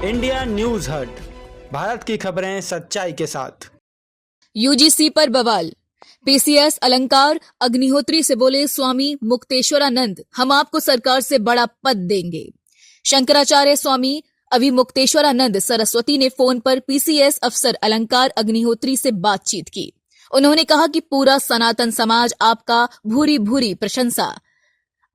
India news हट, भारत की खबरें सच्चाई के साथ। यूजीसी पर बवाल। पीसीएस अलंकार अग्निहोत्री से बोले स्वामी मुक्तेश्वरानंद, हम आपको सरकार से बड़ा पद देंगे। शंकराचार्य स्वामी अभिमुक्तेश्वरानंद सरस्वती ने फोन पर पीसीएस अफसर अलंकार अग्निहोत्री से बातचीत की। उन्होंने कहा कि पूरा सनातन समाज आपका भूरी भूरी प्रशंसा,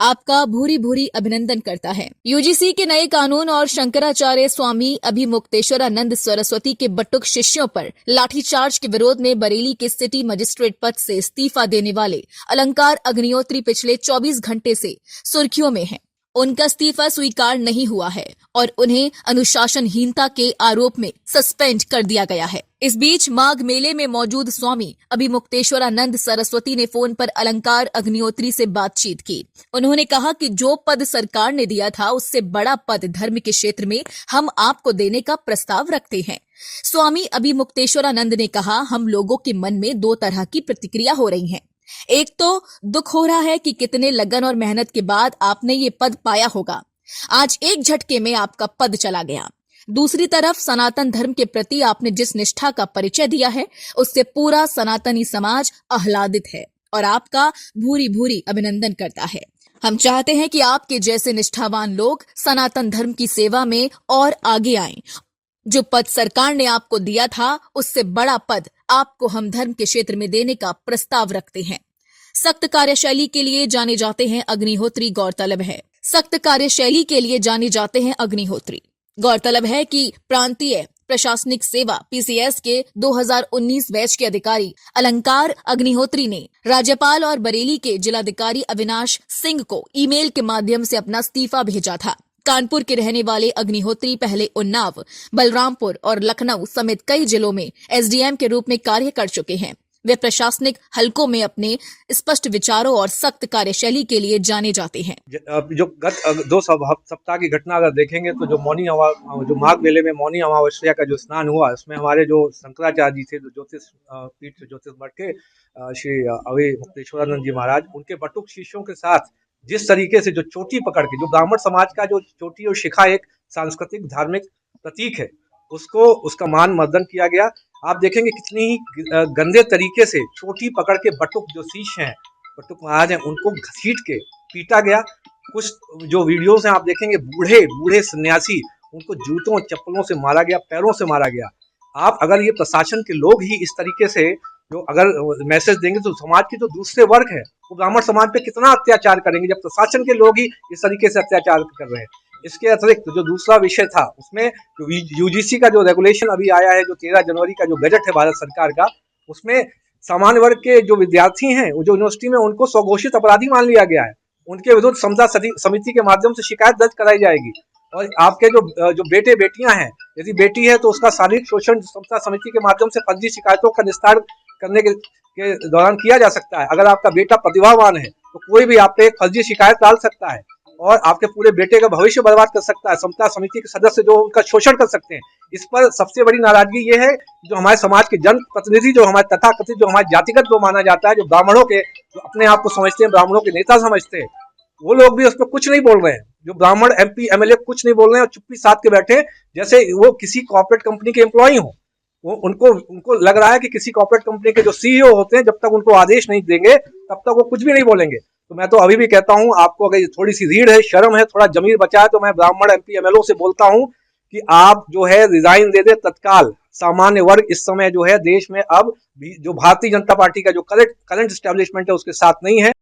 आपका भूरी भूरी अभिनंदन करता है। यूजीसी के नए कानून और शंकराचार्य स्वामी अभिमुक्तेश्वरानंद सरस्वती के बटुक शिष्यों पर लाठीचार्ज के विरोध में बरेली के सिटी मजिस्ट्रेट पद से इस्तीफा देने वाले अलंकार अग्निहोत्री पिछले 24 घंटे से सुर्खियों में हैं। उनका इस्तीफा स्वीकार नहीं हुआ है और उन्हें अनुशासनहीनता के आरोप में सस्पेंड कर दिया गया है। इस बीच माघ मेले में मौजूद स्वामी अभिमुक्तेश्वरानंद सरस्वती ने फोन पर अलंकार अग्निहोत्री से बातचीत की। उन्होंने कहा कि जो पद सरकार ने दिया था उससे बड़ा पद धर्म के क्षेत्र में हम आपको देने का प्रस्ताव रखते हैं। स्वामी अभिमुक्तेश्वरानंद ने कहा, हम लोगों के मन में दो तरह की प्रतिक्रिया हो रही है। एक तो दुख हो रहा है कि कितने लगन और मेहनत के बाद आपने ये पद पाया होगा, आज एक झटके में आपका पद चला गया। दूसरी तरफ सनातन धर्म के प्रति आपने जिस निष्ठा का परिचय दिया है उससे पूरा सनातनी समाज आह्लादित है और आपका भूरी भूरी अभिनंदन करता है। हम चाहते हैं कि आपके जैसे निष्ठावान लोग सनातन धर्म की सेवा में और आगे आएं। जो पद सरकार ने आपको दिया था उससे बड़ा पद आपको हम धर्म के क्षेत्र में देने का प्रस्ताव रखते हैं। सख्त कार्यशैली के लिए जाने जाते हैं अग्निहोत्री। गौरतलब है सख्त कार्यशैली के लिए जाने जाते हैं अग्निहोत्री। गौरतलब है कि प्रांतीय प्रशासनिक सेवा पीसीएस के 2019 बैच के अधिकारी अलंकार अग्निहोत्री ने राज्यपाल और बरेली के जिलाधिकारी अविनाश सिंह को ईमेल के माध्यम से अपना इस्तीफा भेजा था। कानपुर के रहने वाले अग्निहोत्री पहले उन्नाव, बलरामपुर और लखनऊ समेत कई जिलों में एसडीएम के रूप में कार्य कर चुके हैं। वे प्रशासनिक हलकों में अपने स्पष्ट विचारों और सख्त कार्यशैली के लिए जाने जाते हैं। जो गत 2 सप्ताह की घटना अगर देखेंगे तो जो माघ मेले में मौनी अमावस्या का जो स्नान हुआ, उसमें हमारे जो शंकराचार्य जी थे, जो ज्योतिष पीठ से ज्योतिष मठ के श्री अभिमुक्तेश्वरानंद जी महाराज, उनके बटुक शिष्यों के साथ जिस तरीके से जो चोटी पकड़ के, जो ब्राह्मण समाज का जो चोटी और शिखा एक सांस्कृतिक धार्मिक प्रतीक है, उसका मान मर्दन किया गया। आप देखेंगे कितनी ही गंदे तरीके से चोटी पकड़ के बटुक जो शिष्य हैं, बटुक महाराज हैं, उनको घसीट के पीटा गया। कुछ जो वीडियोस हैं आप देखेंगे, बूढ़े बूढ़े सन्यासी, उनको जूतों चप्पलों से मारा गया, पैरों से मारा गया। आप अगर ये प्रशासन के लोग ही इस तरीके से जो अगर मैसेज देंगे तो समाज के जो दूसरे वर्ग है वो ब्राह्मण समाज पे कितना अत्याचार करेंगे, जब प्रशासन के लोग ही इस तरीके से अत्याचार कर रहे हैं। इसके अतिरिक्त जो दूसरा विषय था, उसमें जो यूजीसी का जो रेगुलेशन अभी आया है, जो 13 जनवरी का जो बजट है भारत सरकार का, उसमें सामान्य वर्ग के जो विद्यार्थी हैं, वो जो यूनिवर्सिटी में, उनको स्वघोषित अपराधी मान लिया गया है। उनके विरुद्ध समता समिति के माध्यम से शिकायत दर्ज कराई जाएगी। और आपके जो बेटे बेटियां हैं, यदि बेटी है तो उसका शारीरिक शोषण समता समिति के माध्यम से फर्जी शिकायतों का निस्तार करने के दौरान किया जा सकता है। अगर आपका बेटा प्रतिभावान है तो कोई भी आप पे एक फर्जी शिकायत डाल सकता है और आपके पूरे बेटे का भविष्य बर्बाद कर सकता है। समता समिति के सदस्य जो उनका शोषण कर सकते हैं। इस पर सबसे बड़ी नाराजगी ये है, जो हमारे समाज के जन प्रतिनिधि, जो हमारे तथाकथित, जो हमारे जातिगत जो माना जाता है, जो ब्राह्मणों के, जो अपने आप को समझते हैं ब्राह्मणों के नेता समझते हैं, वो लोग भी उस पर कुछ नहीं बोल रहे हैं। जो ब्राह्मण एमपी एमएलए कुछ नहीं बोल रहे हैं और चुप्पी साध के बैठे, जैसे वो किसी कॉर्पोरेट कंपनी के एम्प्लॉई हो। वो उनको लग रहा है कि किसी कॉर्पोरेट कंपनी के जो सीईओ होते हैं, जब तक उनको आदेश नहीं देंगे तब तक वो कुछ भी नहीं बोलेंगे। तो मैं तो अभी भी कहता हूं, आपको अगर थोड़ी सी रीढ़ है, शर्म है, थोड़ा जमीर बचा है, तो मैं ब्राह्मण एमपी एमएलओ से बोलता हूं कि आप जो है रिजाइन दे दे तत्काल। सामान्य वर्ग इस समय जो है देश में अब जो भारतीय जनता पार्टी का जो करंट एस्टेब्लिशमेंट है उसके साथ नहीं है।